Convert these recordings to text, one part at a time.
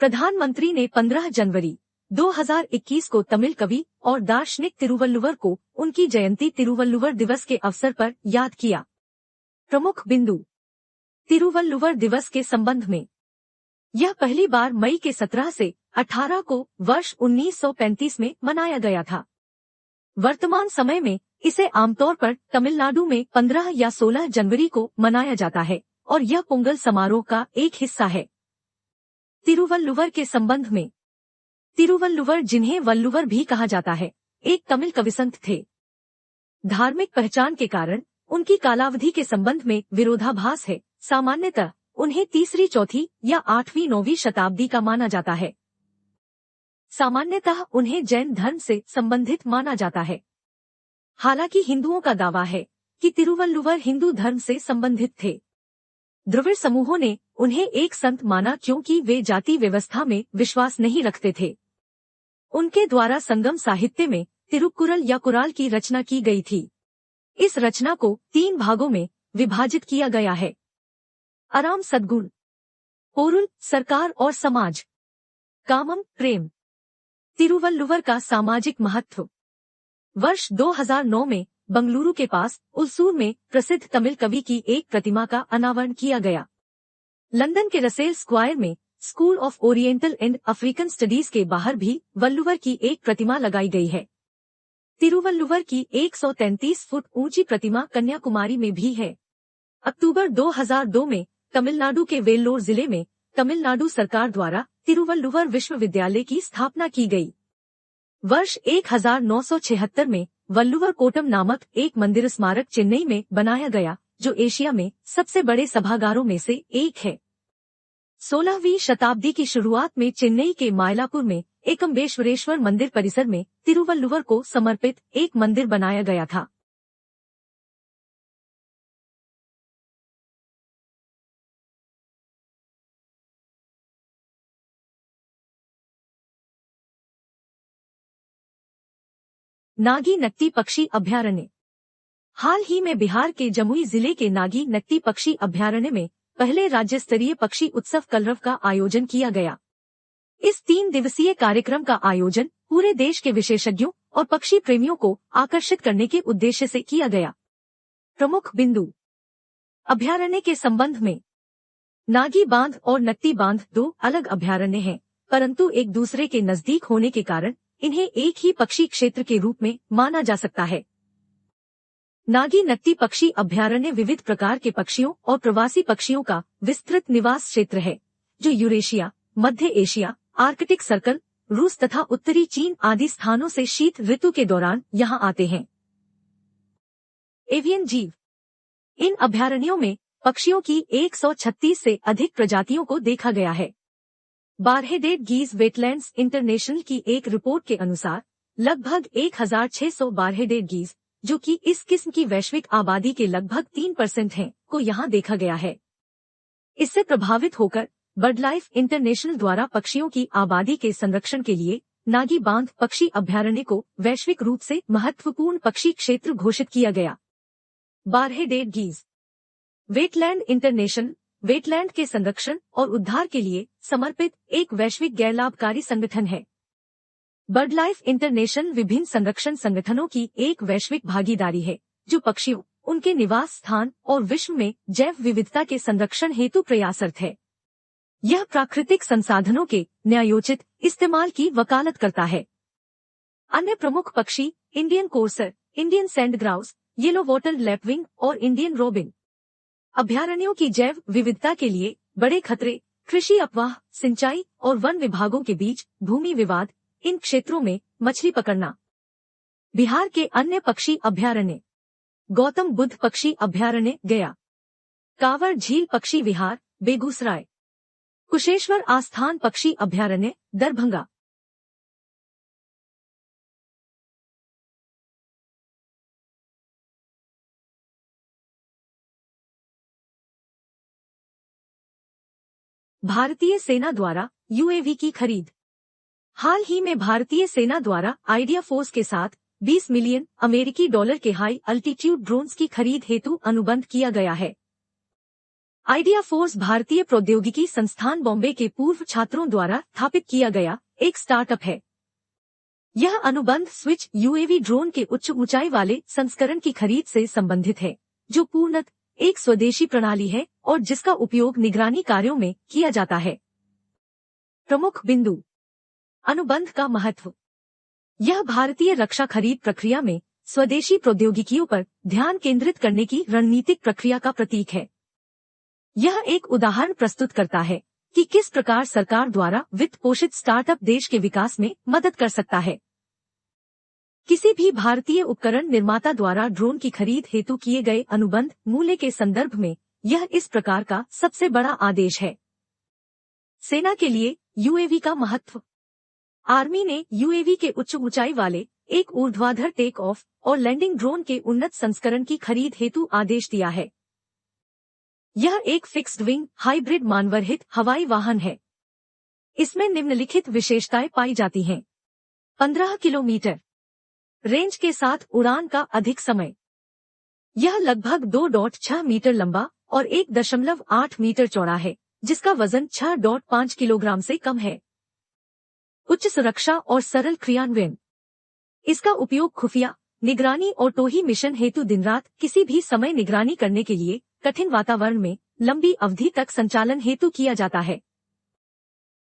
प्रधानमंत्री ने 15 जनवरी 2021 को तमिल कवि और दार्शनिक तिरुवल्लुवर को उनकी जयंती तिरुवल्लुवर दिवस के अवसर पर याद किया। प्रमुख बिंदु। तिरुवल्लुवर दिवस के संबंध में यह पहली बार मई के 17 से 18 को वर्ष 1935 में मनाया गया था। वर्तमान समय में इसे आमतौर पर तमिलनाडु में 15 या 16 जनवरी को मनाया जाता है और यह पोंगल समारोह का एक हिस्सा है। तिरुवल्लुवर के संबंध में तिरुवल्लुवर, जिन्हें वल्लुवर भी कहा जाता है, एक तमिल कविसंत थे। धार्मिक पहचान के कारण उनकी कालावधि के संबंध में विरोधाभास है। सामान्यतः उन्हें तीसरी, चौथी या 8वीं 9वीं शताब्दी का माना जाता है। सामान्यतः उन्हें जैन धर्म से संबंधित माना जाता है। हालांकि हिंदुओं का दावा है कि तिरुवल्लुवर हिंदू धर्म से संबंधित थे। द्रविड़ समूहों ने उन्हें एक संत माना क्योंकि वे जाति व्यवस्था में विश्वास नहीं रखते थे। उनके द्वारा संगम साहित्य में तिरुकुरल या कुराल की रचना की गई थी। इस रचना को 3 भागों में विभाजित किया गया है। आराम, सद्गुण, पोरुल, सरकार और समाज, कामम, प्रेम। तिरुवल्लुवर का सामाजिक महत्व। वर्ष 2009 में बंगलुरु के पास उलसूर में प्रसिद्ध तमिल कवि की एक प्रतिमा का अनावरण किया गया। लंदन के रसेल स्क्वायर में school of oriental and African studies के बाहर भी वल्लुवर की एक प्रतिमा लगाई गई है। तिरुवल्लुवर की 133 फुट ऊंची प्रतिमा कन्याकुमारी में भी है। अक्टूबर 2002 में तमिलनाडु के वेल्लोर जिले में तमिलनाडु सरकार द्वारा तिरुवल्लुवर विश्वविद्यालय की स्थापना की गई। वर्ष 1976 में वल्लुवर कोटम नामक एक मंदिर स्मारक चेन्नई में बनाया गया, जो एशिया में सबसे बड़े सभागारों में से एक है। 16वीं शताब्दी की शुरुआत में चेन्नई के मायलापुर में एकम्बेश्वरेश्वर मंदिर परिसर में तिरुवल्लुवर को समर्पित एक मंदिर बनाया गया था। नागी नत्ती पक्षी अभयारण्य। हाल ही में बिहार के जमुई जिले के नागी नत्ती पक्षी अभयारण्य में पहले राज्य स्तरीय पक्षी उत्सव कलरव का आयोजन किया गया। इस 3 दिवसीय कार्यक्रम का आयोजन पूरे देश के विशेषज्ञों और पक्षी प्रेमियों को आकर्षित करने के उद्देश्य से किया गया। प्रमुख बिंदु। अभयारण्य के संबंध में नागी बांध और नत्ती बांध 2 अलग अभयारण्य हैं, परंतु एक दूसरे के नजदीक होने के कारण इन्हें एक ही पक्षी क्षेत्र के रूप में माना जा सकता है। नागी नत्ती पक्षी अभयारण्य विविध प्रकार के पक्षियों और प्रवासी पक्षियों का विस्तृत निवास क्षेत्र है, जो यूरेशिया, मध्य एशिया, आर्कटिक सर्कल, रूस तथा उत्तरी चीन आदि स्थानों से शीत ऋतु के दौरान यहां आते हैं। एवियन जीव। इन अभयारण्यों में पक्षियों की 136 से अधिक प्रजातियों को देखा गया है। बारहेडेड गीज वेटलैंड्स इंटरनेशनल की एक रिपोर्ट के अनुसार लगभग 1600 बारहेडेड गीज, जो कि इस किस्म की वैश्विक आबादी के लगभग 3% हैं, को यहां देखा गया है। इससे प्रभावित होकर बर्डलाइफ इंटरनेशनल द्वारा पक्षियों की आबादी के संरक्षण के लिए नागी बांध पक्षी अभयारण्य को वैश्विक रूप से महत्वपूर्ण पक्षी क्षेत्र घोषित किया गया। बारहेडेड गीज वेटलैंड इंटरनेशनल वेटलैंड के संरक्षण और उद्धार के लिए समर्पित एक वैश्विक गैर लाभकारी संगठन है। बर्डलाइफ इंटरनेशनल विभिन्न संरक्षण संगठनों की एक वैश्विक भागीदारी है, जो पक्षियों, उनके निवास स्थान और विश्व में जैव विविधता के संरक्षण हेतु प्रयासरत है। यह प्राकृतिक संसाधनों के न्यायोचित इस्तेमाल की वकालत करता है। अन्य प्रमुख पक्षी Indian courser, Indian sand grouse, yellow water lapwing और इंडियन रोबिन। अभयारण्यों की जैव विविधता के लिए बड़े खतरे, कृषि अपवाह, सिंचाई और वन विभागों के बीच भूमि विवाद, इन क्षेत्रों में मछली पकड़ना। बिहार के अन्य पक्षी अभयारण्य। गौतम बुद्ध पक्षी अभयारण्य गया। कांवर झील पक्षी विहार बेगूसराय। कुशेश्वर आस्थान पक्षी अभयारण्य दरभंगा। भारतीय सेना द्वारा यूएवी की खरीद। हाल ही में भारतीय सेना द्वारा आइडिया फोर्स के साथ 20 मिलियन अमेरिकी डॉलर के हाई अल्टीट्यूड ड्रोन्स की खरीद हेतु अनुबंध किया गया है। आइडिया फोर्स भारतीय प्रौद्योगिकी संस्थान बॉम्बे के पूर्व छात्रों द्वारा स्थापित किया गया एक स्टार्टअप है। यह अनुबंध स्विच यूएवी ड्रोन के उच्च ऊंचाई वाले संस्करण की खरीद से संबंधित है, जो पूर्णतः एक स्वदेशी प्रणाली है और जिसका उपयोग निगरानी कार्यों में किया जाता है। प्रमुख बिंदु। अनुबंध का महत्व। यह भारतीय रक्षा खरीद प्रक्रिया में स्वदेशी प्रौद्योगिकियों पर ध्यान केंद्रित करने की रणनीतिक प्रक्रिया का प्रतीक है। यह एक उदाहरण प्रस्तुत करता है कि किस प्रकार सरकार द्वारा वित्त पोषित स्टार्टअप देश के विकास में मदद कर सकता है। किसी भी भारतीय उपकरण निर्माता द्वारा ड्रोन की खरीद हेतु किए गए अनुबंध मूल्य के संदर्भ में यह इस प्रकार का सबसे बड़ा आदेश है। सेना के लिए यूएवी का महत्व। आर्मी ने यूएवी के उच्च ऊंचाई वाले एक ऊर्ध्वाधर टेक ऑफ और लैंडिंग ड्रोन के उन्नत संस्करण की खरीद हेतु आदेश दिया है। यह एक फिक्स्ड विंग हाइब्रिड मानवरहित हवाई वाहन है। इसमें निम्नलिखित विशेषताएं पाई जाती हैं। 15 किलोमीटर रेंज के साथ उड़ान का अधिक समय। यह लगभग 2.6 मीटर लंबा और 1.8 मीटर चौड़ा है, जिसका वजन 6.5 किलोग्राम से कम है। उच्च सुरक्षा और सरल क्रियान्वयन। इसका उपयोग खुफिया, निगरानी और टोही मिशन हेतु दिन रात किसी भी समय निगरानी करने के लिए कठिन वातावरण में लंबी अवधि तक संचालन हेतु किया जाता है।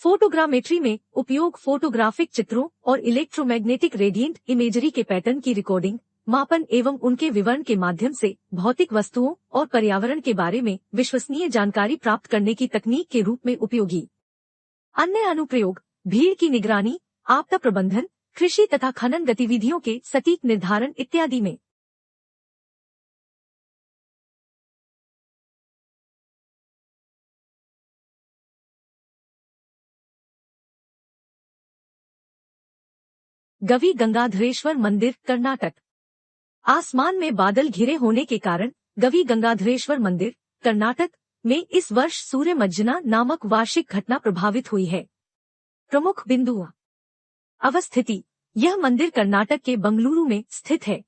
फोटोग्रामेट्री में उपयोग फोटोग्राफिक चित्रों और इलेक्ट्रोमैग्नेटिक रेडिएंट इमेजरी के पैटर्न की रिकॉर्डिंग, मापन एवं उनके विवरण के माध्यम से भौतिक वस्तुओं और पर्यावरण के बारे में विश्वसनीय जानकारी प्राप्त करने की तकनीक के रूप में उपयोगी। अन्य अनुप्रयोग भीड़ की निगरानी, आपदा प्रबंधन, कृषि तथा खनन गतिविधियों के सटीक निर्धारण इत्यादि में। गवी गंगाधरेश्वर मंदिर, कर्नाटक। आसमान में बादल घिरे होने के कारण गवी गंगाधरेश्वर मंदिर, कर्नाटक में इस वर्ष सूर्य मज्जना नामक वार्षिक घटना प्रभावित हुई है। प्रमुख बिंदु। अवस्थिति। यह मंदिर कर्नाटक के बंगलुरु में स्थित है।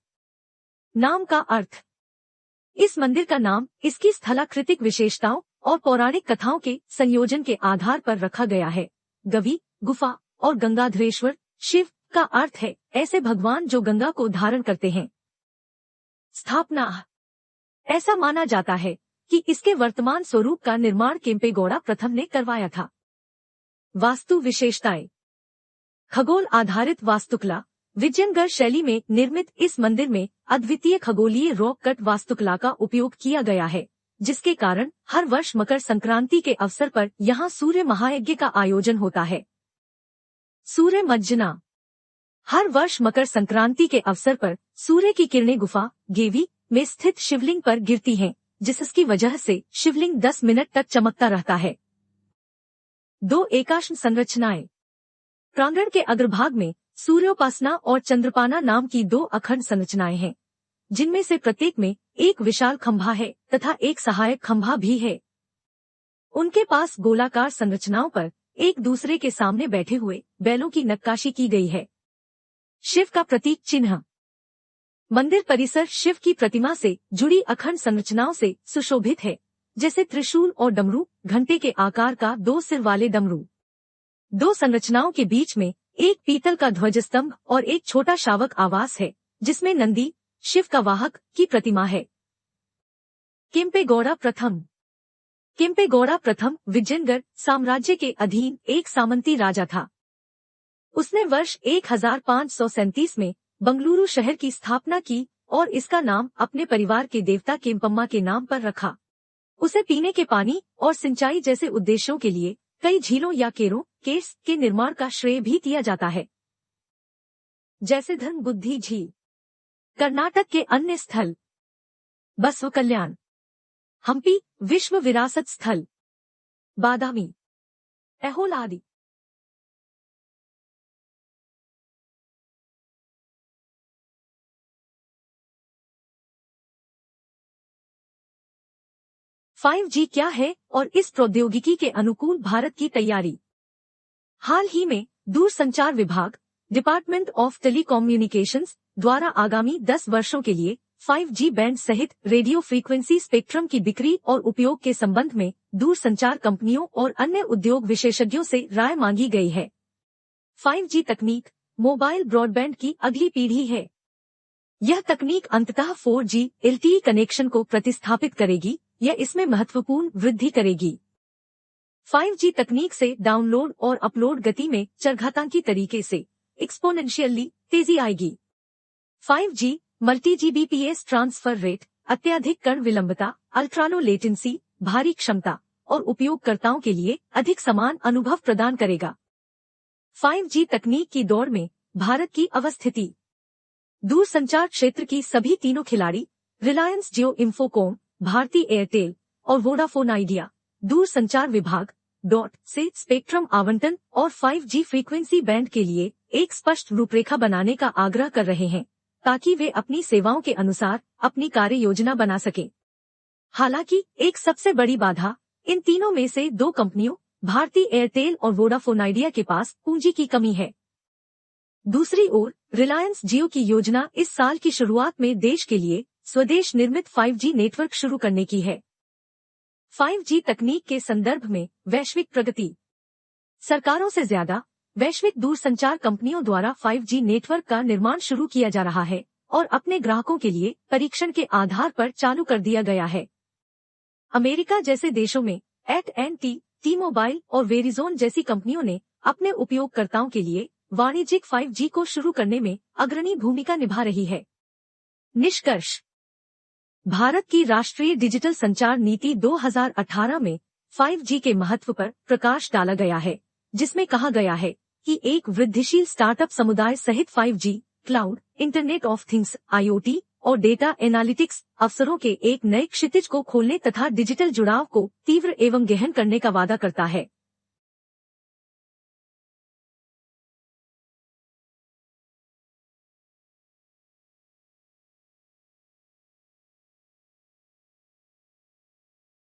नाम का अर्थ। इस मंदिर का नाम इसकी स्थलाकृतिक विशेषताओं और पौराणिक कथाओं के संयोजन के आधार पर रखा गया है। गवी गुफा और गंगाधरेश्वर शिव का अर्थ है ऐसे भगवान जो गंगा को धारण करते हैं। स्थापना। ऐसा माना जाता है कि इसके वर्तमान स्वरूप का निर्माण केम्पेगौड़ा प्रथम ने करवाया था। वास्तु विशेषताएं। खगोल आधारित वास्तुकला। विजयनगढ़ शैली में निर्मित इस मंदिर में अद्वितीय खगोलीय रॉक कट वास्तुकला का उपयोग किया गया है, जिसके कारण हर वर्ष मकर संक्रांति के अवसर पर यहाँ सूर्य महायज्ञ का आयोजन होता है। सूर्य मज्जना। हर वर्ष मकर संक्रांति के अवसर पर सूर्य की किरणें गुफा गेवी में स्थित शिवलिंग पर गिरती हैं, जिसकी वजह से शिवलिंग 10 मिनट तक चमकता रहता है। 2 एकाश्म संरचनाएं। प्रांगण के अग्रभाग में सूर्योपासना और चंद्रपाना नाम की 2 अखंड संरचनाएं हैं, जिनमें से प्रत्येक में एक विशाल खंभा है तथा एक सहायक खंभा भी है। उनके पास गोलाकार संरचनाओं पर एक दूसरे के सामने बैठे हुए बैलों की नक्काशी की गई है। शिव का प्रतीक चिन्ह। मंदिर परिसर शिव की प्रतिमा से जुड़ी अखंड संरचनाओं से सुशोभित है, जैसे त्रिशूल और डमरू, घंटे के आकार का 2 सिर वाले डमरू। 2 संरचनाओं के बीच में एक पीतल का ध्वजस्तंभ और एक छोटा शावक आवास है, जिसमें नंदी, शिव का वाहक, की प्रतिमा है। केम्पेगौड़ा प्रथम। केम्पेगौड़ा प्रथम विजयनगढ़ साम्राज्य के अधीन एक सामंती राजा था। उसने वर्ष 1537 में बंगलुरु शहर की स्थापना की और इसका नाम अपने परिवार के देवता केम्पम्मा के नाम पर रखा। उसे पीने के पानी और सिंचाई जैसे उद्देश्यों के लिए कई झीलों या केव्स के निर्माण का श्रेय भी दिया जाता है, जैसे धन बुद्धि झील। कर्नाटक के अन्य स्थल। बसव कल्याण, हम्पी विश्व विरासत स्थल, बादामी, ऐहोल आदि। फाइव जी क्या है और इस प्रौद्योगिकी के अनुकूल भारत की तैयारी। हाल ही में दूरसंचार विभाग, डिपार्टमेंट ऑफ टेलीकम्युनिकेशंस द्वारा आगामी 10 वर्षों के लिए 5G बैंड सहित रेडियो फ्रीक्वेंसी स्पेक्ट्रम की बिक्री और उपयोग के संबंध में दूरसंचार कंपनियों और अन्य उद्योग विशेषज्ञों से राय मांगी गई है। 5G तकनीक मोबाइल ब्रॉडबैंड की अगली पीढ़ी है। यह तकनीक अंततः 4G LTE कनेक्शन को प्रतिस्थापित करेगी या इसमें महत्वपूर्ण वृद्धि करेगी। 5G तकनीक से डाउनलोड और अपलोड गति में चरघातांकी तरीके से एक्सपोनेंशियली तेजी आएगी। 5G multi GBPS transfer rate, अत्यधिक कण विलंबता, अल्ट्रा लो लेटेंसी, भारी क्षमता और उपयोगकर्ताओं के लिए अधिक समान अनुभव प्रदान करेगा। 5G तकनीक की दौड़ में भारत की अवस्थिति। दूरसंचार क्षेत्र की सभी तीनों खिलाड़ी रिलायंस जियो, इंफोकॉम, भारती एयरटेल और वोडाफोन आइडिया दूरसंचार विभाग से स्पेक्ट्रम आवंटन और 5G फ्रीक्वेंसी बैंड के लिए एक स्पष्ट रूपरेखा बनाने का आग्रह कर रहे हैं ताकि वे अपनी सेवाओं के अनुसार अपनी कार्य योजना बना सकें। हालांकि एक सबसे बड़ी बाधा इन तीनों में से दो कंपनियों भारती एयरटेल और वोडाफोन आइडिया के पास पूंजी की कमी है। दूसरी ओर रिलायंस जियो की योजना इस साल की शुरुआत में देश के लिए स्वदेश निर्मित 5G नेटवर्क शुरू करने की है। 5G तकनीक के संदर्भ में वैश्विक प्रगति। सरकारों से ज्यादा वैश्विक दूरसंचार कंपनियों द्वारा 5G नेटवर्क का निर्माण शुरू किया जा रहा है और अपने ग्राहकों के लिए परीक्षण के आधार पर चालू कर दिया गया है। अमेरिका जैसे देशों में AT&T, T-Mobile और वेरिज़ोन जैसी कंपनियों ने अपने उपयोगकर्ताओं के लिए वाणिज्यिक 5G को शुरू करने में अग्रणी भूमिका निभा रही है। निष्कर्ष। भारत की राष्ट्रीय डिजिटल संचार नीति 2018 में 5G के महत्व पर प्रकाश डाला गया है, जिसमें कहा गया है कि एक वृद्धिशील स्टार्टअप समुदाय सहित 5G, cloud, internet of things, IoT और डेटा एनालिटिक्स अवसरों के एक नए क्षितिज को खोलने तथा डिजिटल जुड़ाव को तीव्र एवं गहन करने का वादा करता है।